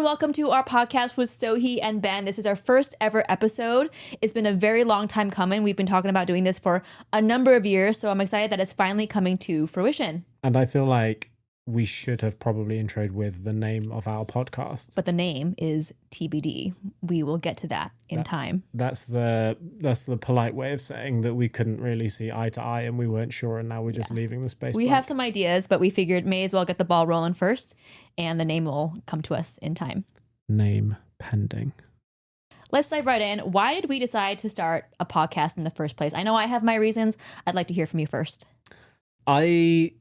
and welcome to our podcast with Sohi and Ben. This is our first ever episode. It's been a very long time coming. We've been talking about doing this for a number of years, so I'm excited that it's finally coming to fruition. And I feel like we should have probably introed with the name of our podcast. But the name is TBD. We will get to that in time. That's the polite way of saying that we couldn't really see eye to eye and we weren't sure, and now we're just leaving the space. We have some ideas, but we figured may as well get the ball rolling first, and the name will come to us in time. Name pending. Let's dive right in. Why did we decide to start a podcast in the first place? I know I have my reasons. I'd like to hear from you first. I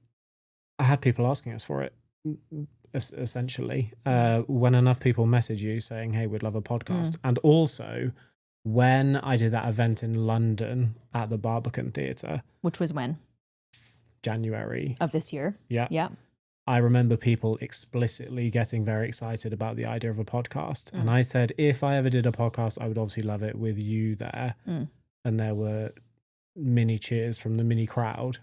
had people asking us for it, essentially. When enough people message you saying, hey, we'd love a podcast. And also, when I did that event in London at the Barbican Theatre. Which was when? January. Of this year. Yeah. Yeah. I remember people explicitly getting very excited about the idea of a podcast. And I said, if I ever did a podcast, I would obviously love it with you there. And there were mini cheers from the mini crowd.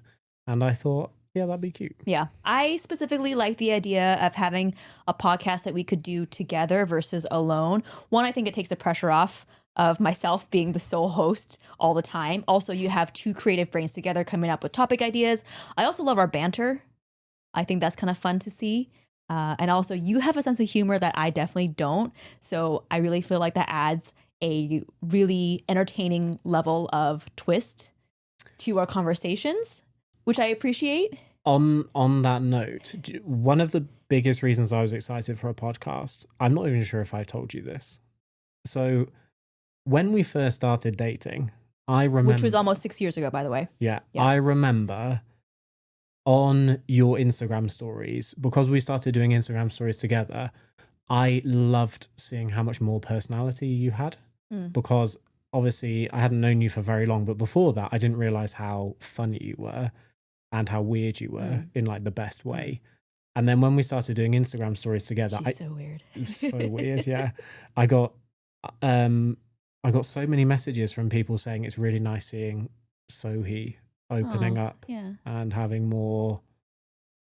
And I thought, yeah, that'd be cute. Yeah. I specifically like the idea of having a podcast that we could do together versus alone. One, I think it takes the pressure off of myself being the sole host all the time. Also, you have two creative brains together coming up with topic ideas. I also love our banter. I think that's kind of fun to see. And also, you have a sense of humor that I definitely don't. So I really feel like that adds a really entertaining level of twist to our conversations, which I appreciate. On that note, one of the biggest reasons I was excited for a podcast, I'm not even sure if I told you this. So when we first started dating, I remember... Which was almost 6 years ago, by the way. Yeah. I remember on your Instagram stories, because we started doing Instagram stories together, I loved seeing how much more personality you had. Because obviously I hadn't known you for very long, but before that, I didn't realize how funny you were and how weird you were in like the best way. And then when we started doing Instagram stories together, She's so weird. It was so weird. Yeah. I got so many messages from people saying it's really nice seeing Sohi opening up and having more,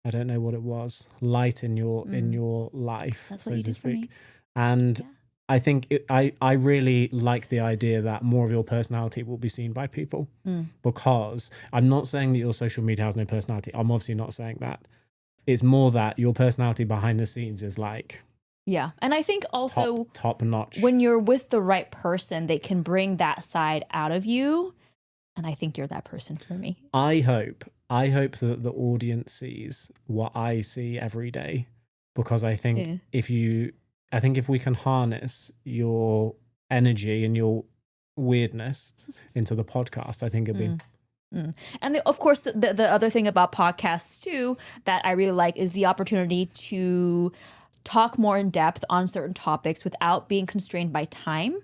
I don't know what it was, light in your life. That's what you did for me. And I think I really like the idea that more of your personality will be seen by people, because I'm not saying that your social media has no personality. I'm obviously not saying that. It's more that your personality behind the scenes is like... Yeah. And I think also... Top notch. When you're with the right person, they can bring that side out of you. And I think you're that person for me. I hope that the audience sees what I see every day, because I think if we can harness your energy and your weirdness into the podcast, I think it'd be... And of course, the other thing about podcasts too that I really like is the opportunity to talk more in depth on certain topics without being constrained by time.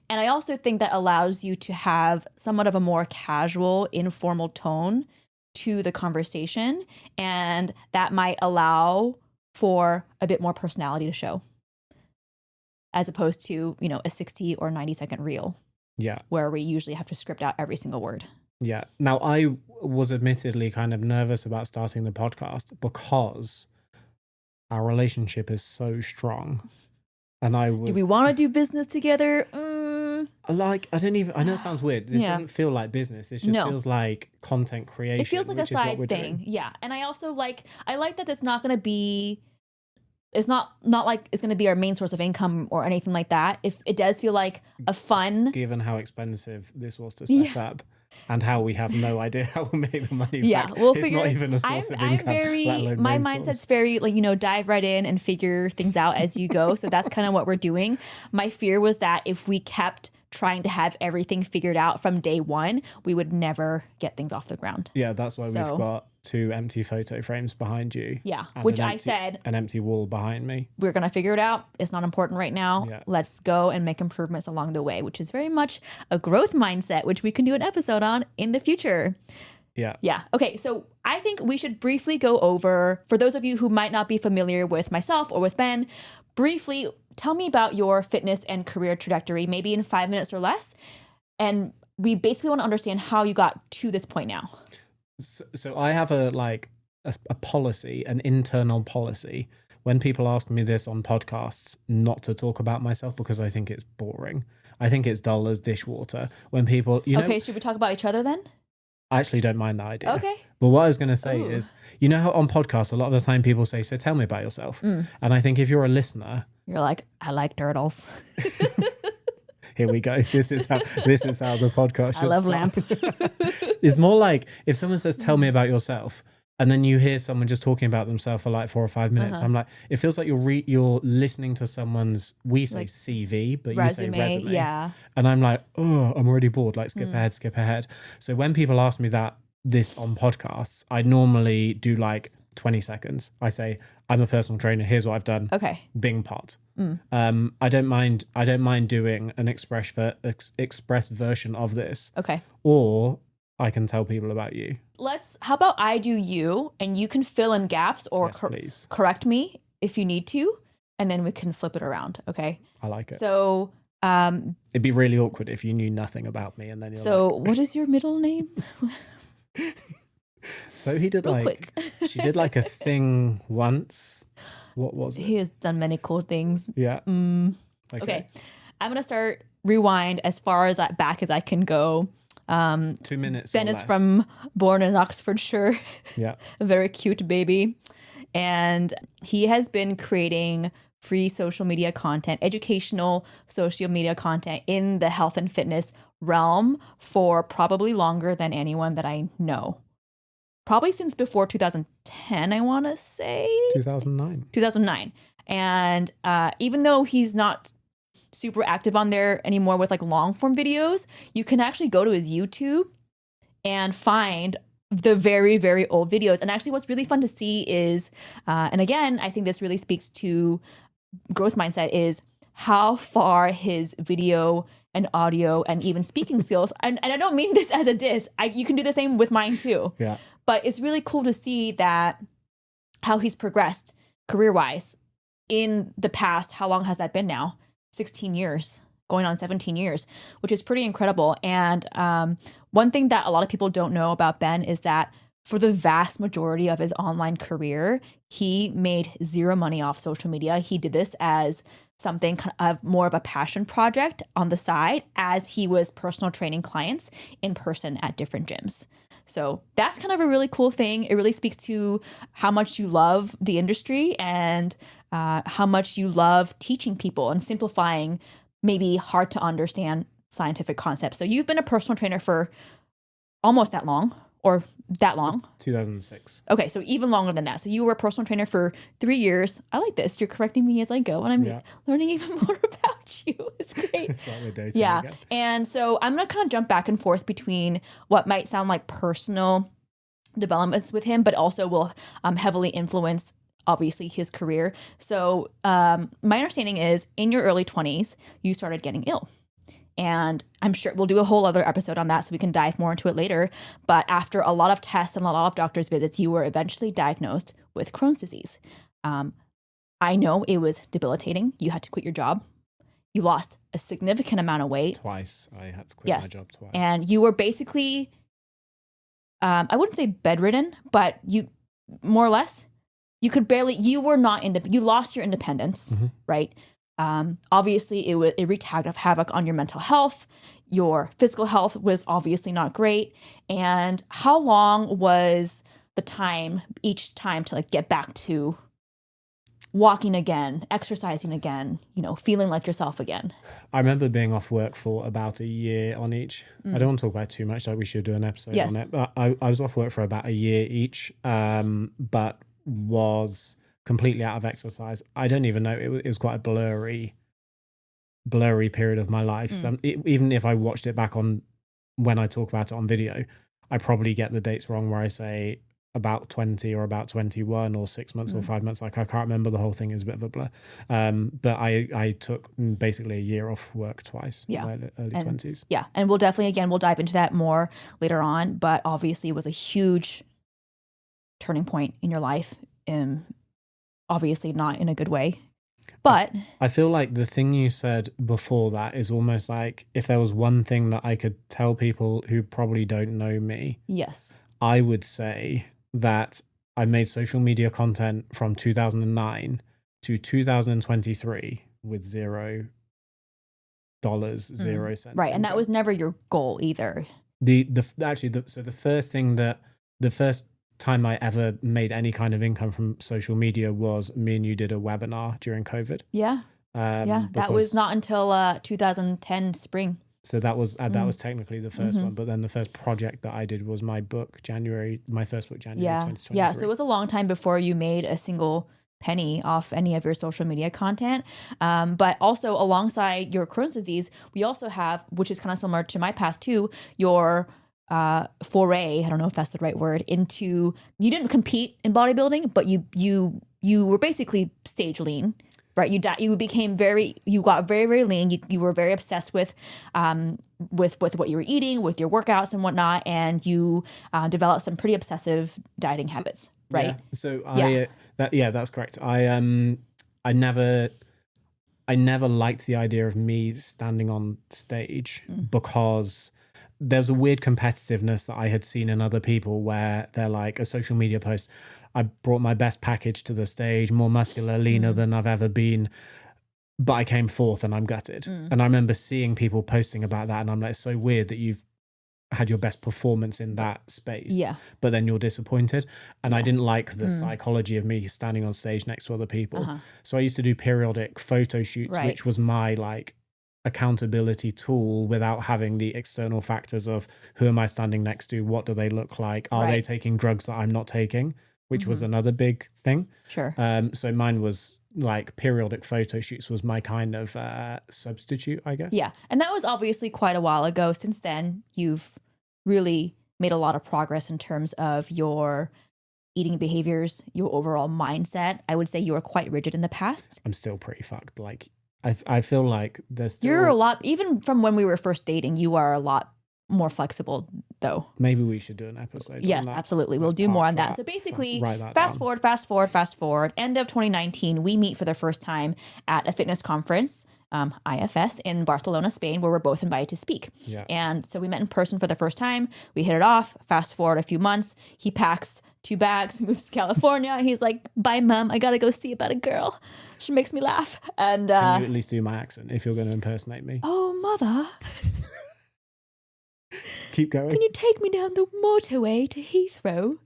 And I also think that allows you to have somewhat of a more casual, informal tone to the conversation. And that might allow for a bit more personality to show, as opposed to, a 60 or 90-second reel. Yeah. Where we usually have to script out every single word. Yeah. Now, I was admittedly kind of nervous about starting the podcast because our relationship is so strong. And do we want to do business together? I know it sounds weird. This doesn't feel like business. It just feels like content creation. It feels like a side thing. Yeah. And I also like that it's not going to be... It's not like it's going to be our main source of income or anything like that. If it does feel like a fun... Given how expensive this was to set up and how we have no idea how we'll make the money back. We'll it's figure... not even a source of income. My mindset's very dive right in and figure things out as you go. So that's kind of what we're doing. My fear was that if we kept trying to have everything figured out from day one, we would never get things off the ground. Yeah, that's why we've got 2 empty photo frames behind you. Yeah, which I said... An empty wall behind me. We're going to figure it out. It's not important right now. Yeah. Let's go and make improvements along the way, which is very much a growth mindset, which we can do an episode on in the future. Yeah. Yeah. Okay, so I think we should briefly go over, for those of you who might not be familiar with myself or with Ben, briefly tell me about your fitness and career trajectory, maybe in 5 minutes or less. And we basically want to understand how you got to this point now. So I have a policy, an internal policy, when people ask me this on podcasts, not to talk about myself because I think it's boring. I think it's dull as dishwater. When people, Okay, should we talk about each other then? I actually don't mind that idea. Okay. But what I was going to say is, you know how on podcasts, a lot of the time people say, so tell me about yourself. And I think if you're a listener, you're like, I like turtles. Here we go. This is how the podcast should I love start. lamp. It's more like if someone says, tell me about yourself, and then you hear someone just talking about themselves for like 4 or 5 minutes. I'm like, it feels like you're listening to someone's, we say like CV, but you say resume. Yeah. And I'm like, oh, I'm already bored. Like skip ahead. So when people ask me this on podcasts, I normally do like 20 seconds. I say, I'm a personal trainer. Here's what I've done. Okay. Bing pot. I don't mind doing an express version of this. Okay. Or I can tell people about you. How about I do you and you can fill in gaps or Please. correct me if you need to, and then we can flip it around. Okay. I like it. So, it'd be really awkward if you knew nothing about me and then you're so what is your middle name? So he did she did like a thing once. What was it? He has done many cool things. Yeah. Okay. I'm going to rewind as far as back as I can go. 2 minutes. Ben is born in Oxfordshire. Yeah. A very cute baby. And he has been creating free social media content, educational social media content in the health and fitness realm for probably longer than anyone that I know. Probably since before 2010, I want to say. 2009. And even though he's not super active on there anymore with like long form videos, you can actually go to his YouTube and find the very, very old videos. And actually what's really fun to see is, and again, I think this really speaks to growth mindset, is how far his video and audio and even speaking skills, and I don't mean this as a diss, you can do the same with mine too. Yeah. But it's really cool to see that how he's progressed career-wise in the past. How long has that been now? 16 years, going on 17 years, which is pretty incredible. And one thing that a lot of people don't know about Ben is that for the vast majority of his online career, he made zero money off social media. He did this as something kind of more of a passion project on the side as he was personal training clients in person at different gyms. So that's kind of a really cool thing. It really speaks to how much you love the industry and how much you love teaching people and simplifying maybe hard to understand scientific concepts. So you've been a personal trainer for almost that long, or that long? 2006. Okay, so even longer than that. So you were a personal trainer for 3 years. I like this. You're correcting me as I go, and I'm learning even more about you. It's great. It's like we're dating again. And so I'm going to kind of jump back and forth between what might sound like personal developments with him, but also will heavily influence, obviously, his career. So my understanding is in your early 20s, you started getting ill. And I'm sure we'll do a whole other episode on that so we can dive more into it later. But after a lot of tests and a lot of doctor's visits, you were eventually diagnosed with Crohn's disease. I know it was debilitating. You had to quit your job. You lost a significant amount of weight. Twice. I had to quit my job twice. And you were basically, I wouldn't say bedridden, but you more or less, you were not independent. You lost your independence, right? Obviously it wreaked havoc on your mental health. Your physical health was obviously not great. And how long was the time each time to like get back to walking again, exercising again, feeling like yourself again? I remember being off work for about a year on each. I don't want to talk about it too much, like we should do an episode on it. But I was off work for about a year each, but was completely out of exercise. I don't even know. It was quite a blurry period of my life. So even if I watched it back on when I talk about it on video, I probably get the dates wrong where I say about 20 or about 21 or 6 months or 5 months. Like I can't remember the whole thing. Is a bit of a blur. But I took basically a year off work twice in my early 20s. Yeah. And we'll dive into that more later on. But obviously it was a huge turning point in your life. Obviously not in a good way. But I feel like the thing you said before that is almost like if there was one thing that I could tell people who probably don't know me, yes, I would say that I made social media content from 2009 to 2023 with $0, 0 cents. Right. And that was never your goal either. So the first time I ever made any kind of income from social media was me and you did a webinar during COVID. Yeah. That was not until 2010 spring. So that was technically the first one, but then the first project that I did was my first book, January 2023. Yeah, so it was a long time before you made a single penny off any of your social media content. But also alongside your Crohn's disease, we also have, which is kind of similar to my path too, your foray, I don't know if that's the right word, into, you didn't compete in bodybuilding, but you were basically stage lean. Right, you got very, very lean. You were very obsessed with what you were eating, with your workouts and whatnot, and you developed some pretty obsessive dieting habits. Right. Yeah. So that's correct. I never liked the idea of me standing on stage because there's a weird competitiveness that I had seen in other people where they're like, a social media post, I brought my best package to the stage, more muscular, leaner than I've ever been, but I came fourth and I'm gutted. And I remember seeing people posting about that and I'm like, it's so weird that you've had your best performance in that space, but then you're disappointed. And I didn't like the psychology of me standing on stage next to other people. So I used to do periodic photo shoots, which was my like accountability tool without having the external factors of who am I standing next to? What do they look like? Are they taking drugs that I'm not taking? Which was another big thing. Sure. So mine was like periodic photo shoots was my kind of substitute, I guess. Yeah. And that was obviously quite a while ago. Since then, you've really made a lot of progress in terms of your eating behaviors, your overall mindset. I would say you were quite rigid in the past. I'm still pretty fucked. Like, I feel like there's still... You're a lot, even from when we were first dating, you are a lot more flexible though. Maybe we should do an episode. Yes, absolutely. We'll do more on that. So basically, fast forward, end of 2019, we meet for the first time at a fitness conference, IFS in Barcelona, Spain, where we're both invited to speak. Yeah. And so we met in person for the first time. We hit it off. Fast forward a few months, he packs 2 bags, moves to California. He's like, bye, mom. I got to go see about a girl. She makes me laugh. And can you at least do my accent if you're going to impersonate me? Oh, mother. Keep going. Can you take me down the motorway to Heathrow?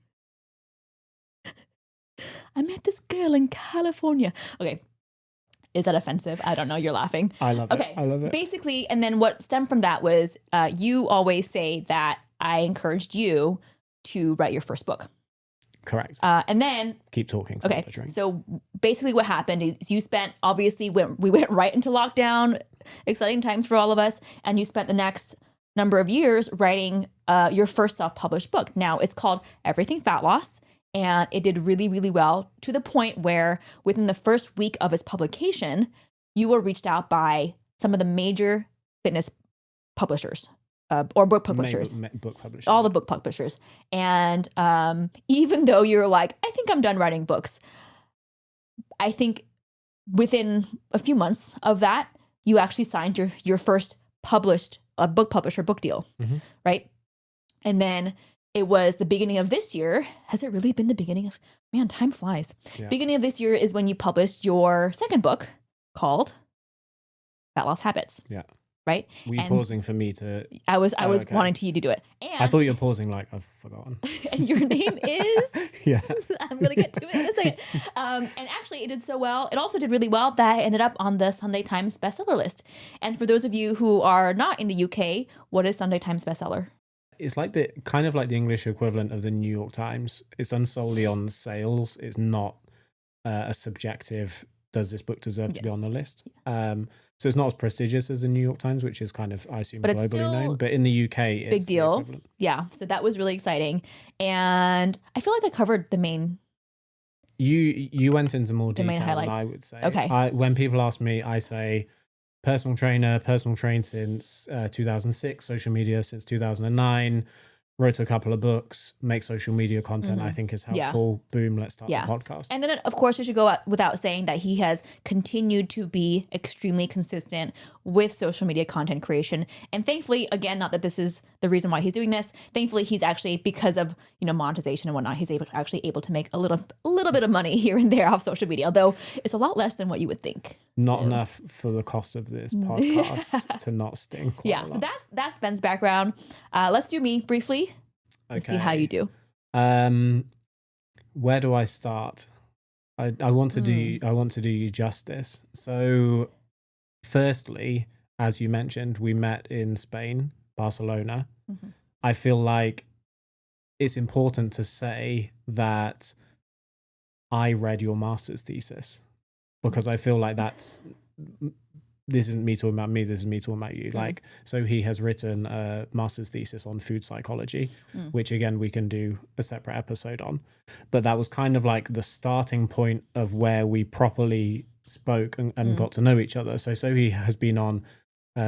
I met this girl in California. Okay. Is that offensive? I don't know. You're laughing. I love it. I love it. Basically, and then what stemmed from that was you always say that I encouraged you to write your first book. Correct. And then... Keep talking. Okay. So basically what happened is you spent, obviously, we went right into lockdown, exciting times for all of us, and you spent the next number of years writing your first self-published book. Now it's called Everything Fat Loss, and it did really, really well to the point where within the first week of its publication, you were reached out by some of the major fitness publishers or book publishers. Book publishers. All the book publishers. And even though you're like, I think I'm done writing books, I think within a few months of that, you actually signed your first published book publisher book deal, right? And then it was the beginning of this year. Has it really been the beginning of... Man, time flies. Yeah. Beginning of this year is when you published your second book called Fat Loss Habits. Yeah. Right? Were you pausing for me to... I was wanting you to do it. And I thought you were pausing like I've forgotten. And your name is... Yeah. I'm going to get to it in a second. And actually, it did so well. It also did really well that it ended up on the Sunday Times bestseller list. And for those of you who are not in the UK, what is Sunday Times bestseller? It's like the kind of like the English equivalent of the New York Times. It's done solely on sales. It's not a subjective, does this book deserve to be on the list? So it's not as prestigious as the New York Times, which is kind of, I assume, but globally known. But in the UK, it's big deal. Yeah. So that was really exciting. And I feel like I covered the main... You went into more detail than I would say. Okay. When people ask me, I say personal trained since 2006, social media since 2009, wrote a couple of books, make social media content I think is helpful. Yeah. Boom, let's start the podcast. And then, of course, it should go out without saying that he has continued to be extremely consistent with social media content creation. And thankfully, again, not that this is the reason why he's doing this. Thankfully, he's actually, because of, monetization and whatnot, he's able to make a little bit of money here and there off social media, although it's a lot less than what you would think. Not enough for the cost of this podcast to not sting quite a lot. So that's Ben's background. Let's do me briefly. Let's see how you do. Where do I start? I want to do you justice. So firstly, as you mentioned, we met in Spain, Barcelona. Mm-hmm. I feel like it's important to say that I read your master's thesis, because I feel like this isn't me talking about me, this is me talking about you. Like, so he has written a master's thesis on food psychology, which again, we can do a separate episode on. But that was kind of like the starting point of where we properly spoke and got to know each other. So Sohi has been on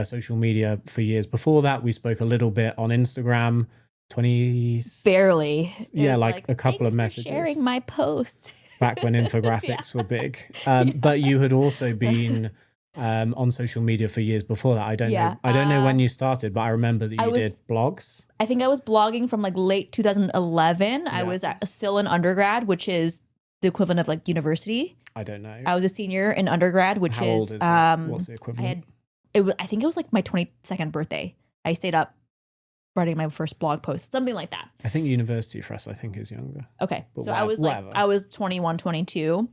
social media for years. Before that, we spoke a little bit on Instagram. Barely. Yeah, like a couple of messages. Sharing my post. Back when infographics were big. But you had also been on social media for years before that. I don't know when you started, but I remember that you did blogs. I think I was blogging from like late 2011. I was still in undergrad, which is the equivalent of like university. I don't know. I was a senior in undergrad, which How old is that? What's the equivalent? I think it was like my 22nd birthday. I stayed up writing my first blog post, something like that. I think university for us, is younger. Okay. But so I was 21, 22.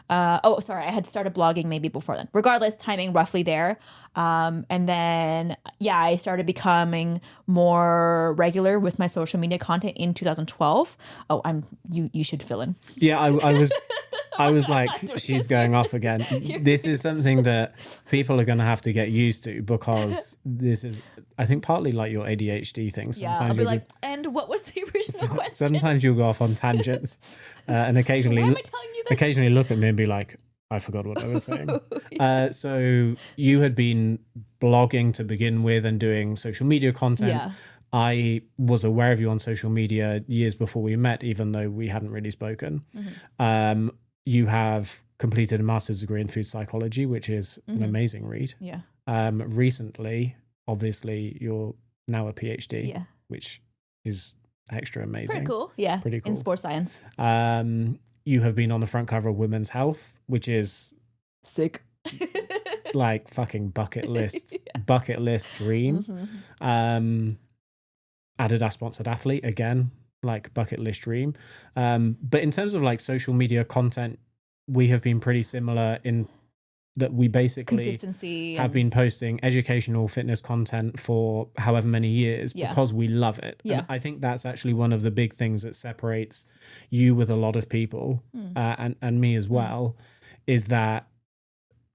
I had started blogging maybe before then. Regardless, timing roughly there. And then, I started becoming more regular with my social media content in 2012. Oh, you should fill in. Yeah, I was like, she's going off again. This is something that people are going to have to get used to, because this is, I think, partly like your ADHD thing. Sometimes I'll be like, and what was the original question? Sometimes you'll go off on tangents, and occasionally, why am I telling you this? Occasionally look at me and be like, I forgot what I was saying. So you had been blogging to begin with and doing social media content. Yeah. I was aware of you on social media years before we met, even though we hadn't really spoken. Mm-hmm. You have completed a master's degree in food psychology, which is an amazing read. Yeah. Recently, obviously, you're now a PhD, which is extra amazing. Pretty cool. Yeah. Pretty cool. In sports science. You have been on the front cover of Women's Health, which is sick. Like fucking bucket list dream. Mm-hmm. Adidas sponsored athlete, again, like bucket list dream. But in terms of like social media content, we have been pretty similar in that we basically consistency have been posting educational fitness content for however many years because we love it. Yeah. And I think that's actually one of the big things that separates you with a lot of people and me as well, is that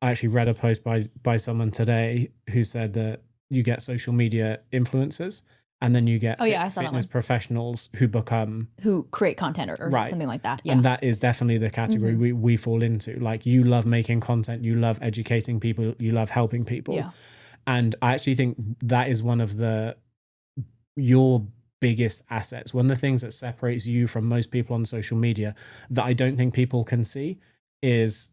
I actually read a post by someone today who said that you get social media influencers and then you get fitness professionals who create content or something like that. Yeah. And that is definitely the category we fall into. Like, you love making content, you love educating people, you love helping people. Yeah. And I actually think that is one of your biggest assets. One of the things that separates you from most people on social media that I don't think people can see is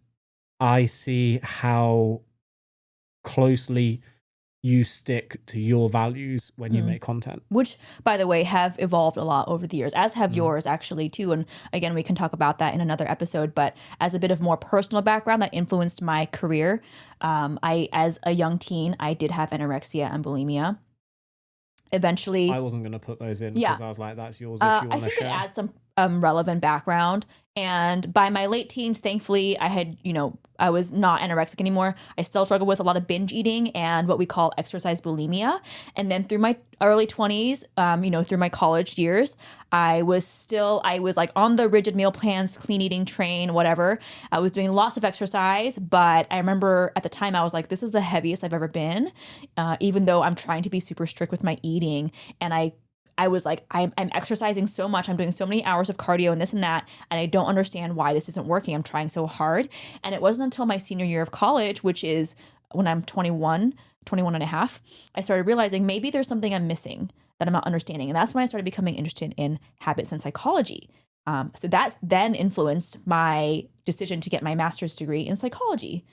I see how closely you stick to your values when you make content. Which, by the way, have evolved a lot over the years, as have yours actually too. And again, we can talk about that in another episode. But as a bit of more personal background that influenced my career, as a young teen, I did have anorexia and bulimia. Eventually, I wasn't going to put those in because I was like, that's yours if you want to share. I think it adds some relevant background. And by my late teens, thankfully, I was not anorexic anymore. I still struggled with a lot of binge eating and what we call exercise bulimia. And then through my early 20s, through my college years, I was like on the rigid meal plans, clean eating train, whatever. I was doing lots of exercise, but I remember at the time I was like, this is the heaviest I've ever been, even though I'm trying to be super strict with my eating. And I was like, I'm exercising so much. I'm doing so many hours of cardio and this and that. And I don't understand why this isn't working. I'm trying so hard. And it wasn't until my senior year of college, which is when I'm 21 and a half, I started realizing maybe there's something I'm missing that I'm not understanding. And that's when I started becoming interested in habits and psychology. So that then influenced my decision to get my master's degree in psychology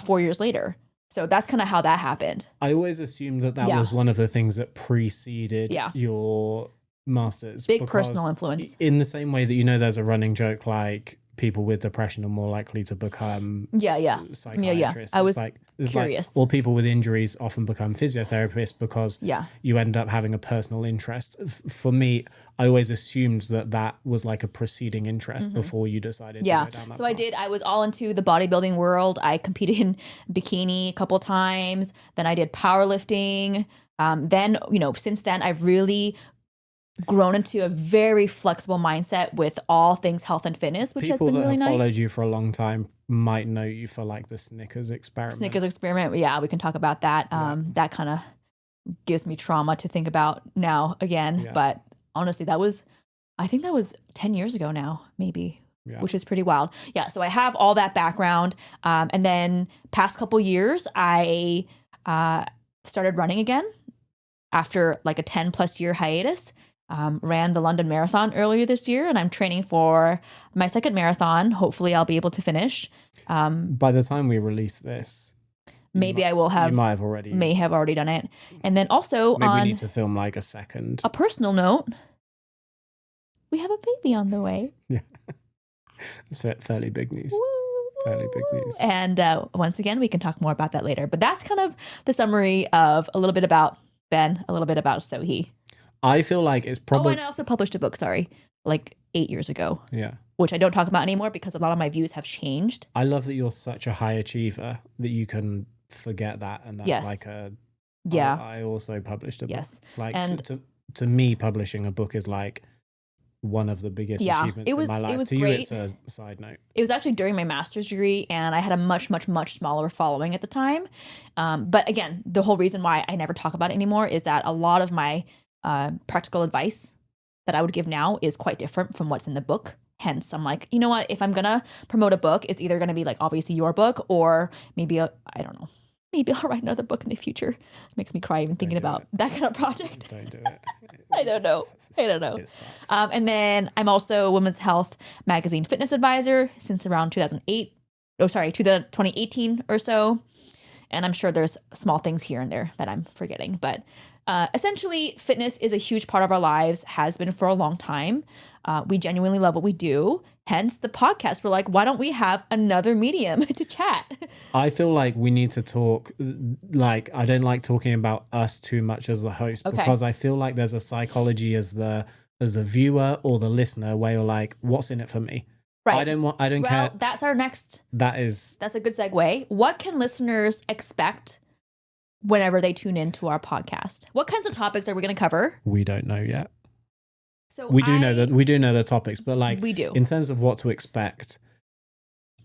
4 years later. So that's kind of how that happened. I always assumed that Yeah. was one of the things that preceded Yeah. your masters. Big personal influence. In the same way that, there's a running joke like people with depression are more likely to become psychiatrists. I was it's curious. or people with injuries often become physiotherapists because you end up having a personal interest. For me, I always assumed that was like a preceding interest before you decided to go down that So path. I was all into the bodybuilding world. I competed in bikini a couple times. Then I did powerlifting. Then, since then I've really grown into a very flexible mindset with all things health and fitness, which has been really nice. People that have followed you for a long time might know you for like the Snickers experiment. Yeah, we can talk about that. That kind of gives me trauma to think about now again. Yeah. But honestly, I think that was 10 years ago now, maybe, which is pretty wild. Yeah, so I have all that background. And then past couple years, I started running again after like a 10 plus year hiatus. Ran the London Marathon earlier this year, and I'm training for my second marathon. Hopefully I'll be able to finish. By the time we release this, maybe I will have. You may have already done it. And then also maybe we need to film like a second. A personal note, we have a baby on the way. Yeah. It's fairly big news. Woo! Fairly big news. And once again, we can talk more about that later. But that's kind of the summary of a little bit about Ben, a little bit about Sohi. I feel like it's probably... and I also published a book, like 8 years ago. Yeah. Which I don't talk about anymore because a lot of my views have changed. I love that you're such a high achiever that you can forget that. And that's like a... Yeah. I also published a book. Yes. Like, and to me, publishing a book is like one of the biggest achievements in my life. It was to great. You, it's a side note. It was actually during my master's degree, and I had a much, much, much smaller following at the time. But again, the whole reason why I never talk about it anymore is that a lot of my practical advice that I would give now is quite different from what's in the book. Hence, I'm like, you know what? If I'm going to promote a book, it's either going to be like obviously your book or maybe, I don't know, maybe I'll write another book in the future. It makes me cry even thinking about that kind of project. Don't do it. I don't know. It sucks. And then I'm also a Women's Health Magazine fitness advisor since around 2018 or so. And I'm sure there's small things here and there that I'm forgetting. But essentially, fitness is a huge part of our lives, has been for a long time. We genuinely love what we do. Hence the podcast. We're like, why don't we have another medium to chat? I feel like we need to talk, like, I don't like talking about us too much as the host because I feel like there's a psychology as the viewer or the listener where you're like, what's in it for me? Right. I don't care. Well, that's our next. That's a good segue. What can listeners expect whenever they tune into our podcast? What kinds of topics are we going to cover? We don't know yet. So we do know the topics, but like we do. In terms of what to expect,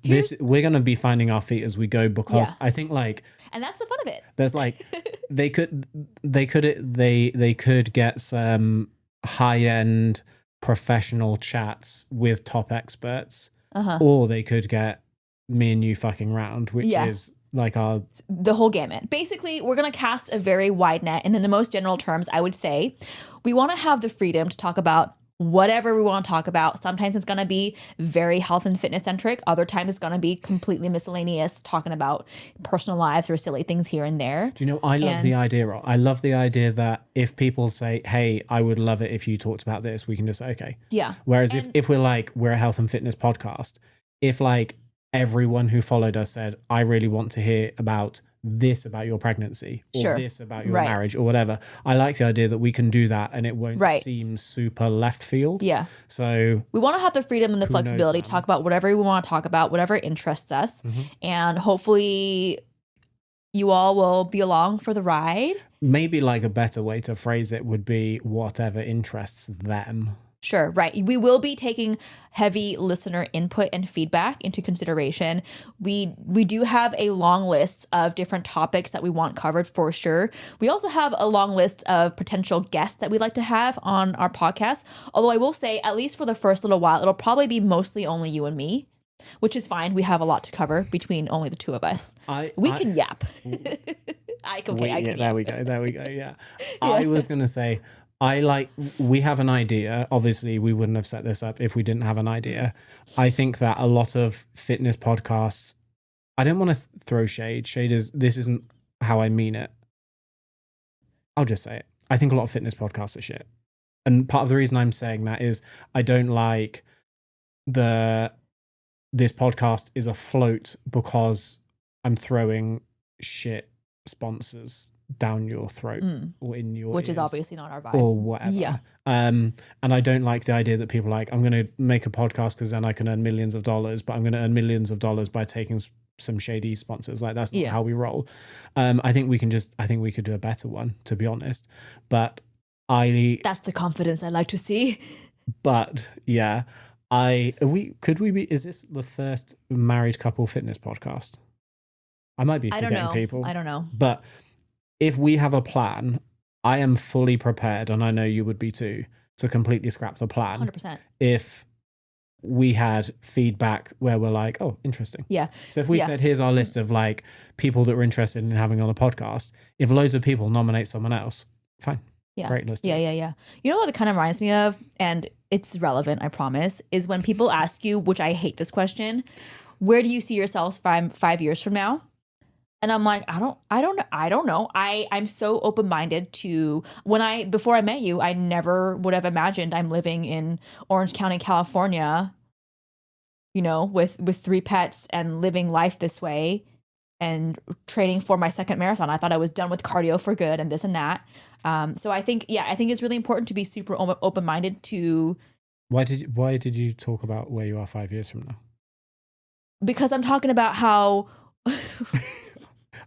we're going to be finding our feet as we go because I think like, and that's the fun of it. There's like they could get some high-end professional chats with top experts, or they could get me and you fucking round, which is like the whole gamut. Basically, we're going to cast a very wide net, and in the most general terms, I would say we want to have the freedom to talk about whatever we want to talk about. Sometimes it's going to be very health and fitness centric. Other times it's going to be completely miscellaneous, talking about personal lives or silly things here and there. Do you know, I love the idea that if people say, hey, I would love it if you talked about this, we can just say, okay. Yeah. Whereas if we're a health and fitness podcast, if like everyone who followed us said, I really want to hear about this about your pregnancy or this about your marriage or whatever, I like the idea that we can do that and it won't seem super left field. Yeah. So we want to have the freedom and the flexibility to talk about whatever we want to talk about, whatever interests us. And hopefully you all will be along for the ride. Maybe like a better way to phrase it would be whatever interests them. Sure, right. We will be taking heavy listener input and feedback into consideration. We do have a long list of different topics that we want covered for sure. We also have a long list of potential guests that we'd like to have on our podcast. Although I will say, at least for the first little while, it'll probably be mostly only you and me, which is fine. We have a lot to cover between only the two of us. We can yap. I can yap. There we go. Yeah. I was going to say, we have an idea. Obviously, we wouldn't have set this up if we didn't have an idea. I think that a lot of fitness podcasts I don't want to throw shade. This isn't how I mean it. I'll just say it. I think a lot of fitness podcasts are shit. And part of the reason I'm saying that is I don't like this podcast is afloat because I'm throwing shit sponsors down your throat or in your which is ears obviously not our vibe. or whatever. Yeah. And I don't like the idea that people are like, I'm going to make a podcast because then I can earn millions of dollars, but I'm going to earn millions of dollars by taking some shady sponsors. Like, that's not how we roll. I think we could do a better one, to be honest. But that's the confidence I like to see. But yeah, is this the first married couple fitness podcast? I might be forgetting people. I don't know. But if we have a plan, I am fully prepared, and I know you would be too, to completely scrap the plan. 100%. If we had feedback where we're like, oh, interesting. Yeah. So if we said, here's our list of like people that we're interested in having on a podcast, if loads of people nominate someone else, fine. Yeah. Great list. Yeah. You know what it kind of reminds me of, and it's relevant, I promise, is when people ask you, which I hate this question, where do you see yourselves 5 years from now? And I'm like, I don't know. I'm so open-minded to before I met you, I never would have imagined I'm living in Orange County, California, with 3 pets and living life this way and training for my second marathon. I thought I was done with cardio for good and this and that. So I think it's really important to be super open-minded to. Why did you talk about where you are 5 years from now? Because I'm talking about how.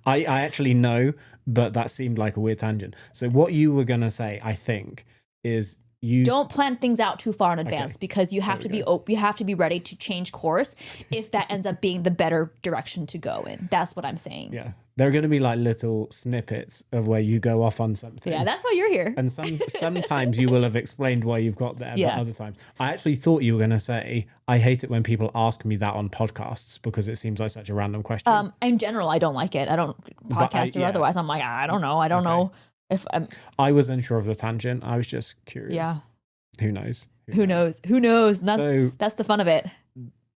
I actually know, but that seemed like a weird tangent. So what you were going to say, I think, is you don't plan things out too far in advance, because you have to be ready to change course if that ends up being the better direction to go in. That's what I'm saying. Yeah. There are going to be like little snippets of where you go off on something. Yeah, that's why you're here. And sometimes you will have explained why you've got there, but other times. I actually thought you were going to say, I hate it when people ask me that on podcasts because it seems like such a random question. In general, I don't like it. I don't podcast or otherwise. I'm like, I don't know. I don't know if I was unsure of the tangent. I was just curious. Yeah. Who knows? Who knows? And that's the fun of it.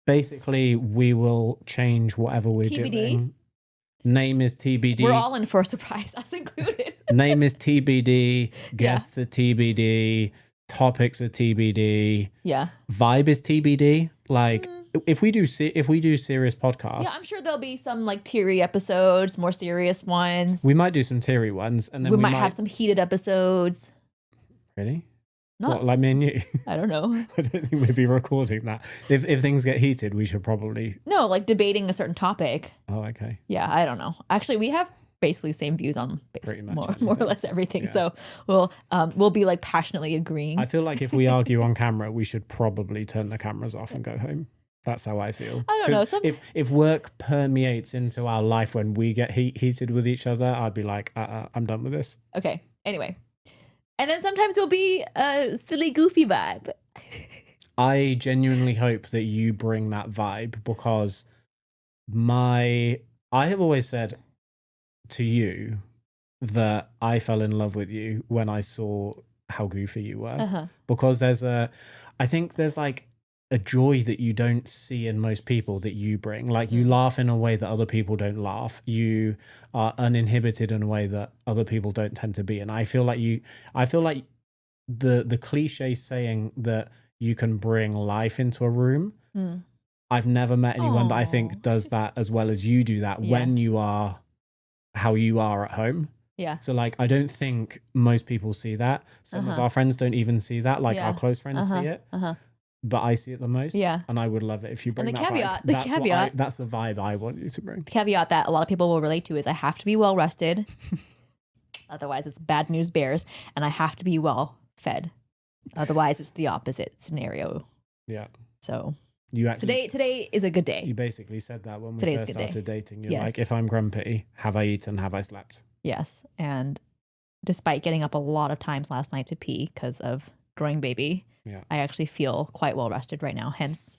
Basically, we will change whatever we're TBD. doing. Name is TBD. We're all in for a surprise, us included. Name is TBD. Guests are TBD. Topics are TBD. Yeah. Vibe is TBD. Like if we do serious podcasts, yeah, I'm sure there'll be some like teary episodes, more serious ones. We might do some teary ones, and then we might have some heated episodes. Really? Not, what, like me and you? I don't know. I don't think we'd be recording that. If things get heated, we should probably... No, like debating a certain topic. Oh, okay. Yeah, I don't know. Actually, we have basically the same views on more or less everything. Yeah. So we'll be like passionately agreeing. I feel like if we argue on camera, we should probably turn the cameras off and go home. That's how I feel. I don't know. If work permeates into our life when we get heated with each other, I'd be like, I'm done with this. Okay. Anyway. And then sometimes we'll be a silly, goofy vibe. I genuinely hope that you bring that vibe, because I have always said to you that I fell in love with you when I saw how goofy you were. Because I think there's like a joy that you don't see in most people that you bring. Like you laugh in a way that other people don't laugh. You are uninhibited in a way that other people don't tend to be. And I feel like the cliche saying that you can bring life into a room. I've never met anyone that I think does that as well as you do that when you are how you are at home. Yeah. So like, I don't think most people see that. Some of our friends don't even see that. Like our close friends see it. But I see it the most. Yeah. And I would love it if you bring that vibe. That's the vibe I want you to bring. The caveat that a lot of people will relate to is I have to be well rested. Otherwise it's bad news bears. And I have to be well fed. Otherwise it's the opposite scenario. Yeah. So today is a good day. You basically said that when we first started dating. You're like, if I'm grumpy, have I eaten? Have I slept? Yes. And despite getting up a lot of times last night to pee because of growing baby, I actually feel quite well rested right now. Hence,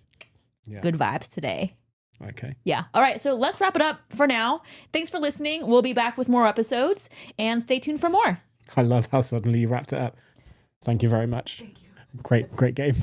good vibes today. Okay. Yeah. All right. So let's wrap it up for now. Thanks for listening. We'll be back with more episodes, and stay tuned for more. I love how suddenly you wrapped it up. Thank you very much. Thank you. Great game.